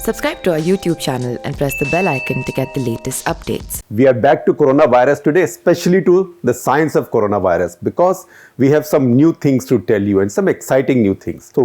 Subscribe to our YouTube channel and press the bell icon to get the latest updates. We are back to coronavirus today, especially to the science of coronavirus, because we have some new things to tell you and some exciting new things. So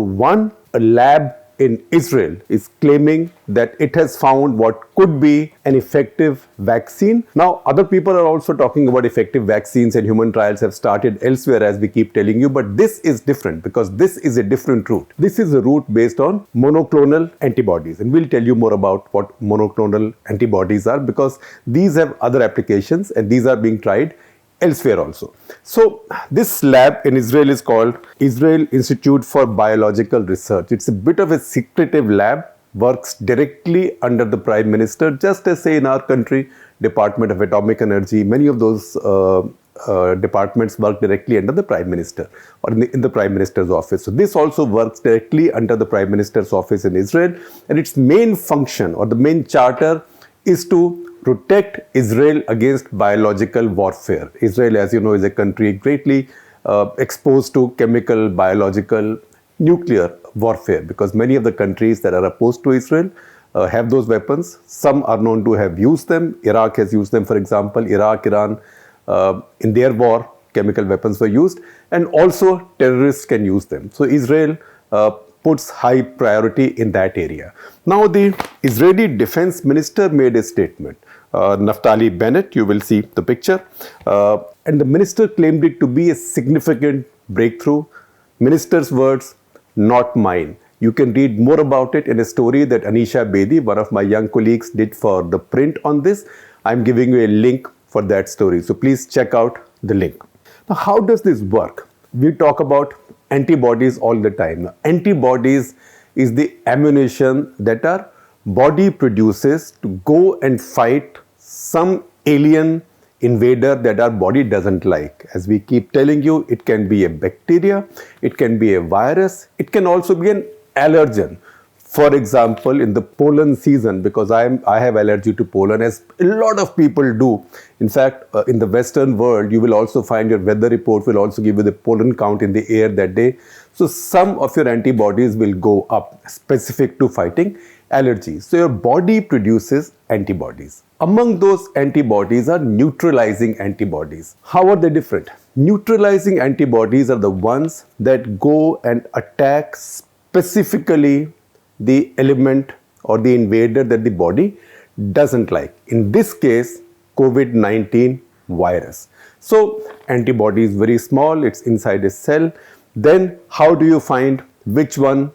a lab in Israel is claiming that it has found what could be an effective vaccine. Now, other people are also talking about effective vaccines, and human trials have started elsewhere, as we keep telling you. But this is different because this is a different route. This is a route based on monoclonal antibodies. And we'll tell you more about what monoclonal antibodies are, because these have other applications and these are being tried elsewhere also. So this lab in Israel is called Israel Institute for Biological Research. It's a bit of a secretive lab, works directly under the Prime Minister, just as say in our country, Department of Atomic Energy. Many of those departments work directly under the Prime Minister or in the Prime Minister's office. So this also works directly under the Prime Minister's office in Israel, and its main function or the main charter is to protect Israel against biological warfare. Israel, as you know, is a country greatly exposed to chemical, biological, nuclear warfare, because many of the countries that are opposed to Israel have those weapons. Some are known to have used them. Iraq has used them, for example. Iraq, Iran, in their war, chemical weapons were used, and also terrorists can use them. So Israel puts high priority in that area. Now, the Israeli Defense Minister made a statement. Naftali Bennett, you will see the picture. And the minister claimed it to be a significant breakthrough. Minister's words, not mine. You can read more about it in a story that Anisha Bedi, one of my young colleagues, did for the print on this. I'm giving you a link for that story. So please check out the link. Now, how does this work? We talk about antibodies all the time. Now, antibodies is the ammunition that our body produces to go and fight some alien invader that our body doesn't like. As we keep telling you, it can be a bacteria, it can be a virus, it can also be an allergen. For example, in the pollen season, because I have allergy to pollen, as a lot of people do. In fact, in the Western world, you will also find your weather report will also give you the pollen count in the air that day. So some of your antibodies will go up, specific to fighting allergies. So your body produces antibodies. Among those antibodies are neutralizing antibodies. How are they different? Neutralizing antibodies are the ones that go and attack specifically the element or the invader that the body doesn't like. In this case, COVID-19 virus. So antibody is very small, it's inside a cell. Then how do you find which one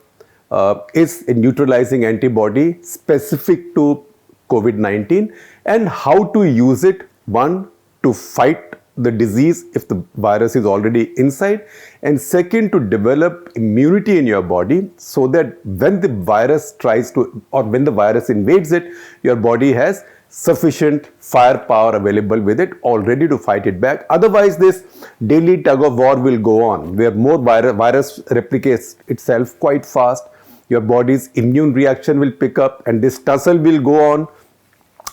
is a neutralizing antibody specific to COVID-19, and how to use it, one, to fight the disease if the virus is already inside, and second, to develop immunity in your body so that when the virus tries to, or when the virus invades it, your body has sufficient firepower available with it already to fight it back. Otherwise, this daily tug of war will go on, where more virus replicates itself quite fast. Your body's immune reaction will pick up, and this tussle will go on.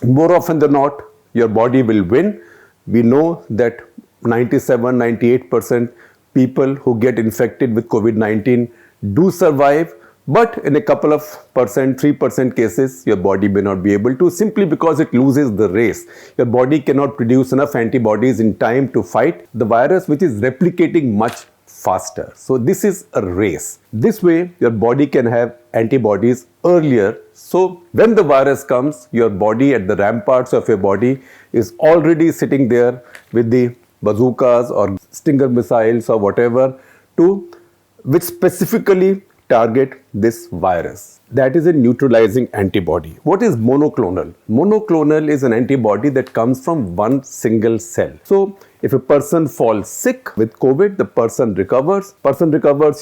More often than not, your body will win. We know that 97-98% people who get infected with COVID-19 do survive, but in a couple of percent, 3% cases, your body may not be able to, simply because it loses the race. Your body cannot produce enough antibodies in time to fight the virus, which is replicating much faster. So this is a race. This way, your body can have antibodies earlier. So when the virus comes, your body, at the ramparts of your body, is already sitting there with the bazookas or Stinger missiles or whatever, which specifically target this virus. That is a neutralizing antibody. What is monoclonal? Monoclonal is an antibody that comes from one single cell. So if a person falls sick with COVID, the person recovers.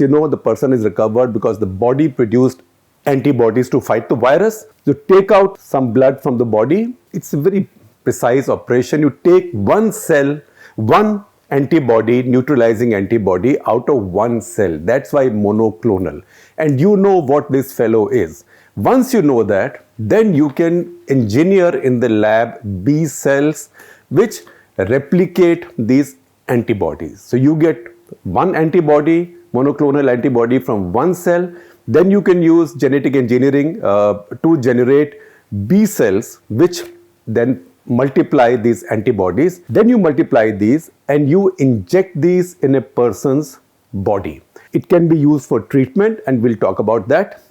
You know, the person is recovered because the body produced antibodies to fight the virus. You take out some blood from the body. It's a very precise operation. You take one cell, one antibody, neutralizing antibody out of one cell. That's why monoclonal. And you know what this fellow is. Once you know that, then you can engineer in the lab B cells which replicate these antibodies. So you get one antibody, monoclonal antibody from one cell, Then you can use genetic engineering to generate B cells, which then multiply these antibodies. Then you multiply these and you inject these in a person's body. It can be used for treatment, and we'll talk about that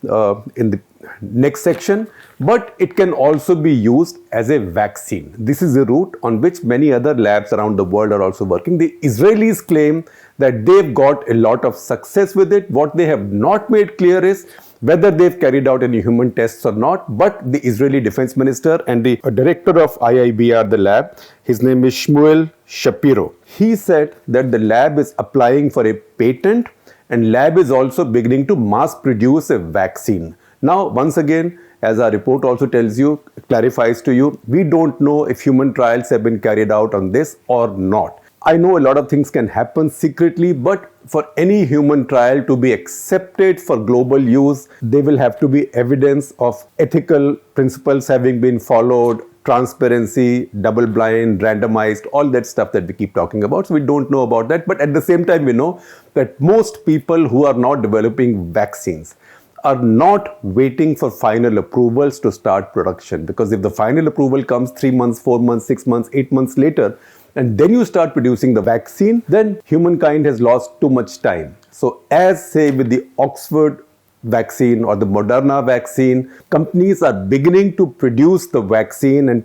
in the next section. But it can also be used as a vaccine. This is a route on which many other labs around the world are also working. The Israelis claim that they've got a lot of success with it. What they have not made clear is whether they've carried out any human tests or not. But the Israeli defense minister and the director of IIBR, the lab, his name is Shmuel Shapiro. He said that the lab is applying for a patent, and lab is also beginning to mass produce a vaccine. Now, once again, as our report also tells you, clarifies to you, we don't know if human trials have been carried out on this or not. I know a lot of things can happen secretly, but for any human trial to be accepted for global use, there will have to be evidence of ethical principles having been followed, transparency, double-blind, randomized, all that stuff that we keep talking about. So we don't know about that. But at the same time, we know that most people who are not developing vaccines are not waiting for final approvals to start production. Because if the final approval comes 3 months, 4 months, 6 months, 8 months later, and then you start producing the vaccine, then humankind has lost too much time. So as say with the Oxford vaccine or the Moderna vaccine, companies are beginning to produce the vaccine and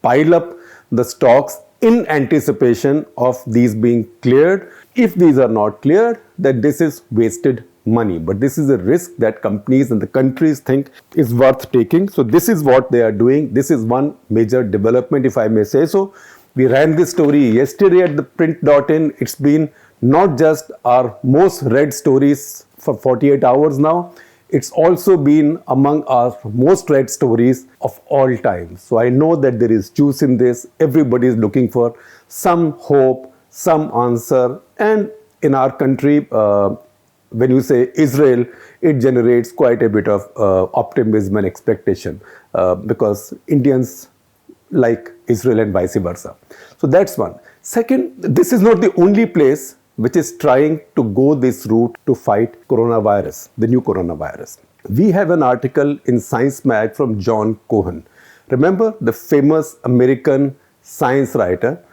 pile up the stocks in anticipation of these being cleared. If these are not cleared, then this is wasted money. But this is a risk that companies and the countries think is worth taking. So this is what they are doing. This is one major development, if I may say so. We ran this story yesterday at the print.in. It's been not just our most read stories for 48 hours now. It's also been among our most read stories of all time. So I know that there is juice in this. Everybody is looking for some hope, some answer. And in our country, when you say Israel, it generates quite a bit of optimism and expectation because Indians like Israel and vice versa. So that's one. Second, this is not the only place which is trying to go this route to fight coronavirus, the new coronavirus. We have an article in Science Mag from John Cohen. Remember the famous American science writer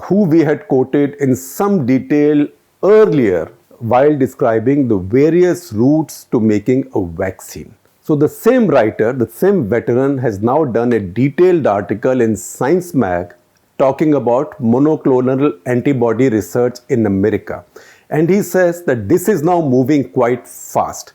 who we had quoted in some detail earlier while describing the various routes to making a vaccine. So the same writer, the same veteran has now done a detailed article in Science Mag talking about monoclonal antibody research in America. And he says that this is now moving quite fast.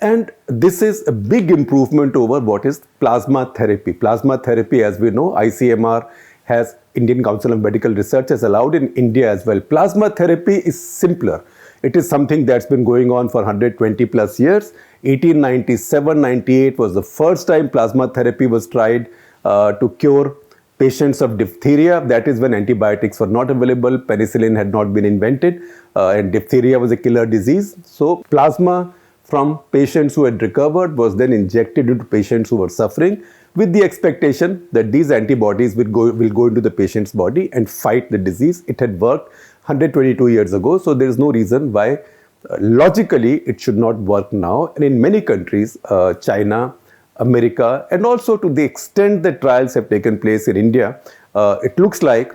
And this is a big improvement over what is plasma therapy. Plasma therapy, as we know, ICMR has, Indian Council of Medical Research has allowed in India as well. Plasma therapy is simpler. It is something that's been going on for 120 plus years. 1897-98 was the first time plasma therapy was tried to cure patients of diphtheria. That is when antibiotics were not available, penicillin had not been invented, and diphtheria was a killer disease. So plasma from patients who had recovered was then injected into patients who were suffering with the expectation that these antibodies will go into the patient's body and fight the disease. It had worked 122 years ago, so there is no reason why logically it should not work now. And in many countries, China, America, and also to the extent that trials have taken place in India, it looks like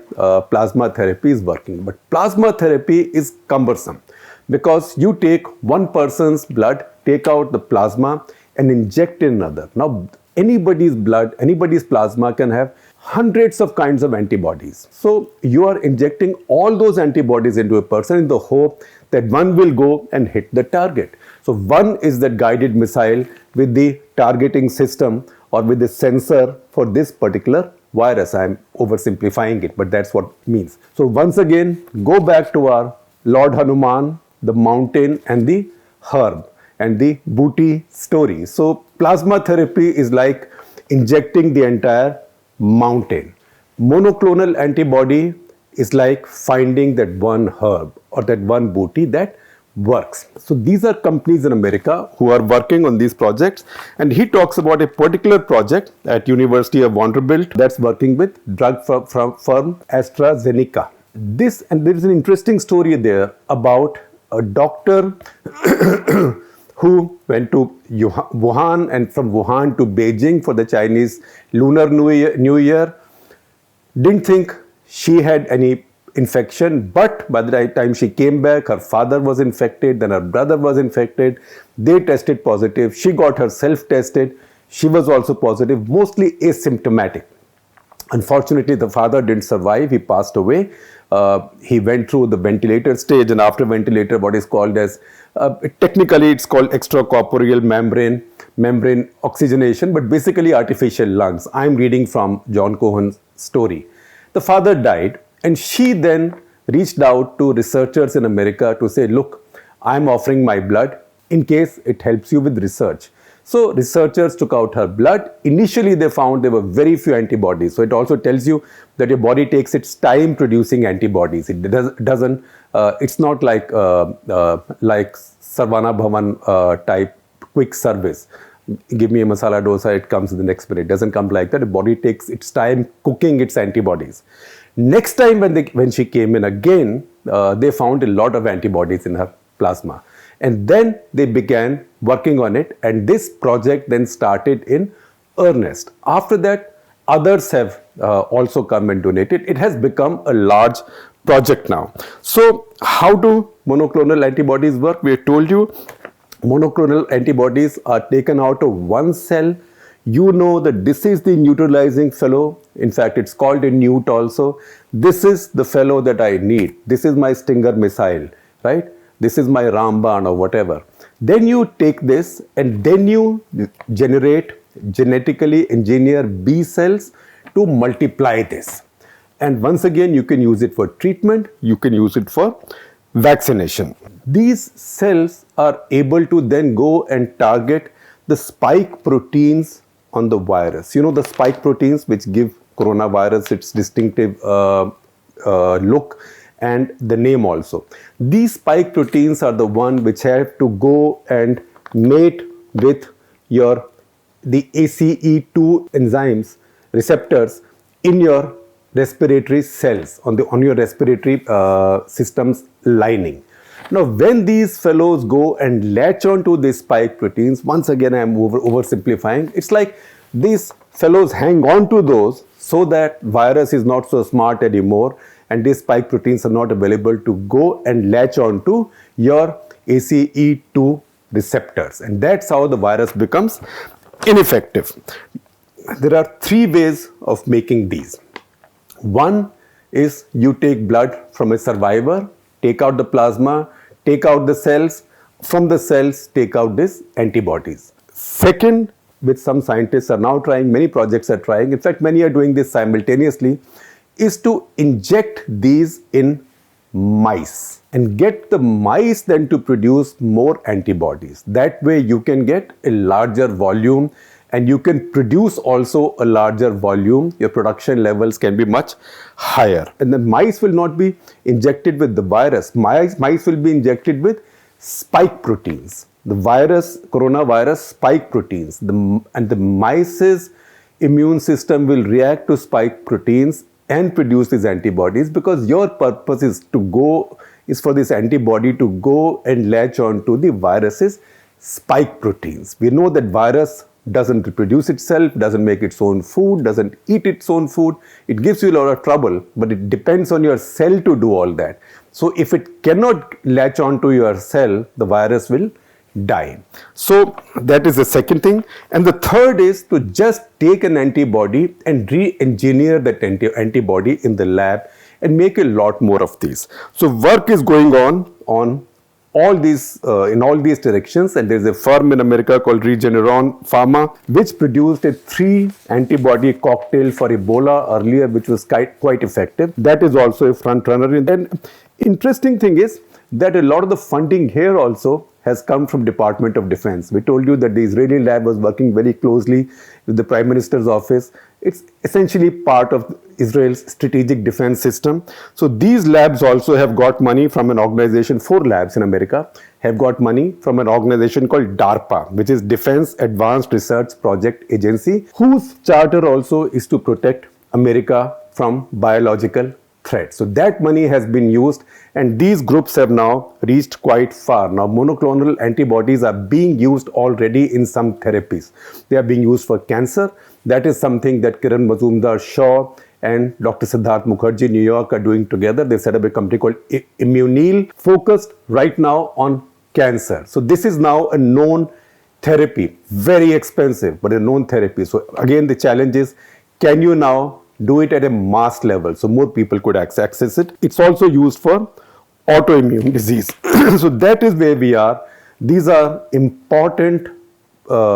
plasma therapy is working. But plasma therapy is cumbersome because you take one person's blood, take out the plasma and inject in another. Now, anybody's blood, anybody's plasma can have hundreds of kinds of antibodies. So you are injecting all those antibodies into a person in the hope that one will go and hit the target. So one is that guided missile with the targeting system or with the sensor for this particular virus. I am oversimplifying it, but that's what it means. So once again, go back to our Lord Hanuman, the mountain and the herb and the booty story. So plasma therapy is like injecting the entire mountain. Monoclonal antibody is like finding that one herb or that one booty that works. So these are companies in America who are working on these projects, and he talks about a particular project at University of Vanderbilt that's working with drug firm AstraZeneca. And there is an interesting story there about a doctor who went to Wuhan, and from Wuhan to Beijing for the Chinese Lunar New Year. Didn't think she had any infection, but by the time she came back, her father was infected, then her brother was infected. They tested positive. She got herself tested. She was also positive, mostly asymptomatic. Unfortunately, the father didn't survive. He passed away. He went through the ventilator stage, and after ventilator, what is called as, technically it's called extracorporeal membrane oxygenation, but basically artificial lungs. I'm reading from John Cohen's story. The father died, and she then reached out to researchers in America to say, look, I'm offering my blood in case it helps you with research. So researchers took out her blood. Initially, they found there were very few antibodies. So it also tells you that your body takes its time producing antibodies. It doesn't. It's not like Sarvana Bhavan type quick service. Give me a masala dosa, it comes in the next minute. It doesn't come like that. The body takes its time cooking its antibodies. Next time when she came in again, they found a lot of antibodies in her plasma. And then they began working on it, and this project then started in earnest. After that, others have also come and donated. It has become a large project now. So how do monoclonal antibodies work? We have told you monoclonal antibodies are taken out of one cell. You know that this is the neutralizing fellow. In fact, it's called a NEUT also. This is the fellow that I need. This is my Stinger missile, right? This is my Ramban or whatever. Then you take this and then you genetically engineer B cells to multiply this. And once again, you can use it for treatment. You can use it for vaccination. These cells are able to then go and target the spike proteins on the virus. You know, the spike proteins which give coronavirus its distinctive look and the name also. These spike proteins are the one which have to go and mate with the ACE2 enzymes receptors in your respiratory cells, on your respiratory system's lining. Now, when these fellows go and latch onto these spike proteins, once again I am oversimplifying, it's like these fellows hang on to those so that virus is not so smart anymore, and these spike proteins are not available to go and latch onto your ACE2 receptors, and that's how the virus becomes ineffective. There are three ways of making these. One is you take blood from a survivor, take out the plasma, take out the cells, from the cells take out these antibodies. Second, which some scientists are now trying, many projects are trying, in fact many are doing this simultaneously, is to inject these in mice and get the mice then to produce more antibodies. That way you can get a larger volume and you can produce also a larger volume. Your production levels can be much higher. And the mice will not be injected with the virus. Mice will be injected with spike proteins. The virus, coronavirus spike proteins. And the mice's immune system will react to spike proteins and produce these antibodies, because your purpose is for this antibody to go and latch on to the virus's spike proteins. We know that virus doesn't reproduce itself, doesn't make its own food, doesn't eat its own food. It gives you a lot of trouble, but it depends on your cell to do all that. So if it cannot latch on to your cell, the virus will die. So that is the second thing. And the third is to just take an antibody and re-engineer that antibody in the lab and make a lot more of these. So work is going on all these in all these directions, and there's a firm in America called Regeneron Pharma which produced a 3 antibody cocktail for Ebola earlier, which was quite effective. That is also a front runner. And then interesting thing is that a lot of the funding here also has come from Department of Defense. We told you that the Israeli lab was working very closely with the Prime Minister's office. It's essentially part of Israel's strategic defense system. So these labs also have got money from an organization, 4 labs in America have got money from an organization called DARPA, which is Defense Advanced Research Project Agency, whose charter also is to protect America from biological threat. So that money has been used, and these groups have now reached quite far. Now monoclonal antibodies are being used already in some therapies. They are being used for cancer. That is something that Kiran Mazumdar-Shaw and Dr. Siddharth Mukherjee, New York, are doing together. They set up a company called Immunil, focused right now on cancer. So this is now a known therapy, very expensive, but a known therapy. So again, the challenge is, can you now do it at a mass level so more people could access it? It's also used for autoimmune disease. So that is where we are. These are important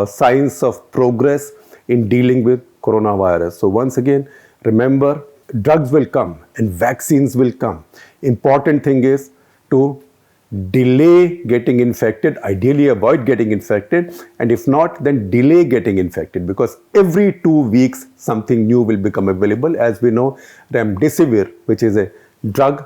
signs of progress in dealing with coronavirus. So once again, remember, drugs will come and vaccines will come. Important thing is to delay getting infected, ideally avoid getting infected, and if not, then delay getting infected, because every 2 weeks something new will become available. As we know, remdesivir, which is a drug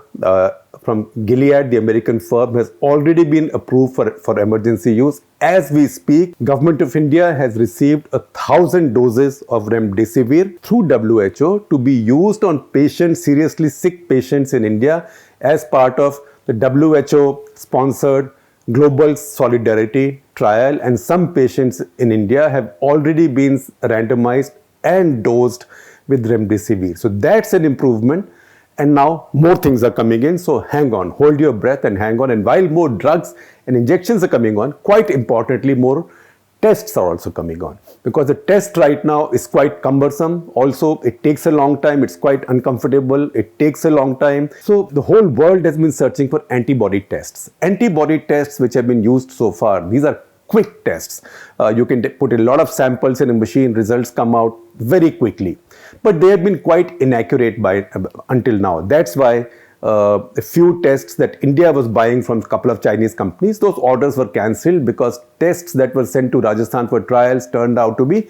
from Gilead, the American firm, has already been approved for emergency use. As we speak, Government of India has received 1,000 doses of remdesivir through WHO to be used on patients, seriously sick patients in India, as part of the WHO sponsored Global Solidarity trial, and some patients in India have already been randomized and dosed with remdesivir. So that's an improvement, and now more things are coming in. So hang on, hold your breath and hang on. And while more drugs and injections are coming on, quite importantly, more tests are also coming on, because the test right now is quite cumbersome. Also, it takes a long time. It's quite uncomfortable. It takes a long time. So the whole world has been searching for antibody tests. Antibody tests which have been used so far, these are quick tests. You can put a lot of samples in a machine, results come out very quickly. But they have been quite inaccurate until now. That's why a few tests that India was buying from a couple of Chinese companies, those orders were cancelled because tests that were sent to Rajasthan for trials turned out to be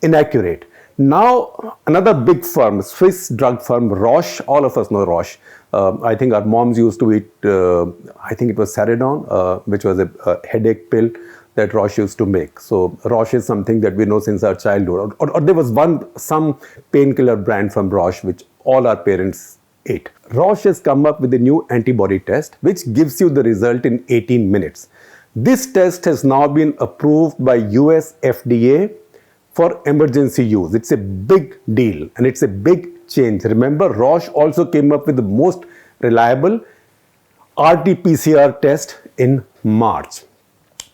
inaccurate. Now, another big firm, Swiss drug firm, Roche, all of us know Roche. I think our moms used to eat, I think it was Saridon, which was a headache pill that Roche used to make. So Roche is something that we know since our childhood. Or there was some painkiller brand from Roche which all our parents ate. Roche has come up with a new antibody test which gives you the result in 18 minutes. This test has now been approved by US FDA for emergency use. It's a big deal and it's a big change. Remember, Roche also came up with the most reliable RT-PCR test in March.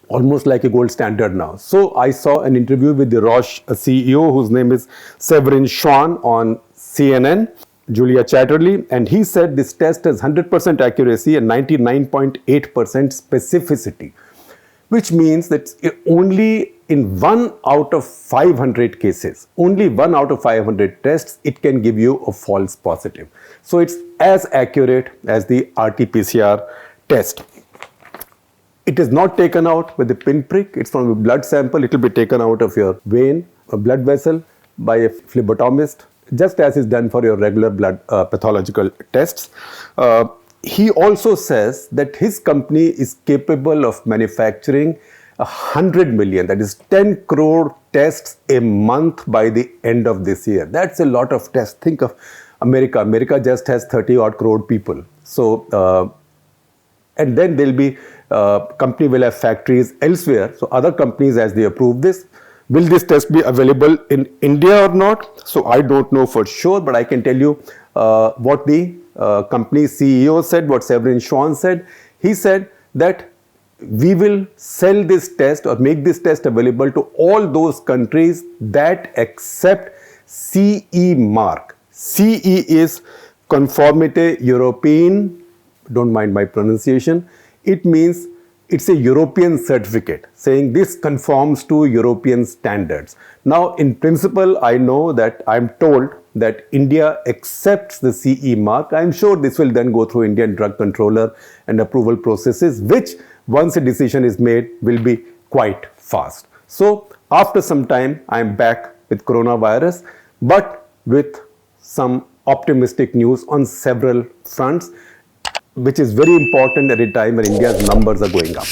Almost like a gold standard now. So I saw an interview with the Roche CEO, whose name is Severin Schwan, on CNN, Julia Chatterley, and he said this test has 100% accuracy and 99.8% specificity, which means that only in 1 out of 500 cases, only 1 out of 500 tests, it can give you a false positive. So it's as accurate as the RT-PCR test. It is not taken out with a pinprick. It's from a blood sample. It will be taken out of your vein, a blood vessel, by a phlebotomist, just as is done for your regular blood pathological tests. He also says that his company is capable of manufacturing 100 million, that is 10 crore tests a month by the end of this year. That's a lot of tests. Think of America. America just has 30 odd crore people. So, and then there'll be, company will have factories elsewhere. So other companies, as they approve this, will this test be available in India or not? So I don't know for sure, but I can tell you what the company's CEO said, what Severin Schwan said. He said that we will sell this test or make this test available to all those countries that accept CE mark. CE is Conformité Européenne, don't mind my pronunciation. It means it's a European certificate saying this conforms to European standards. Now, in principle, I know that I'm told that India accepts the CE mark. I'm sure this will then go through Indian drug controller and approval processes, which once a decision is made will be quite fast. So after some time, I'm back with coronavirus, but with some optimistic news on several fronts, which is very important at a time when India's numbers are going up.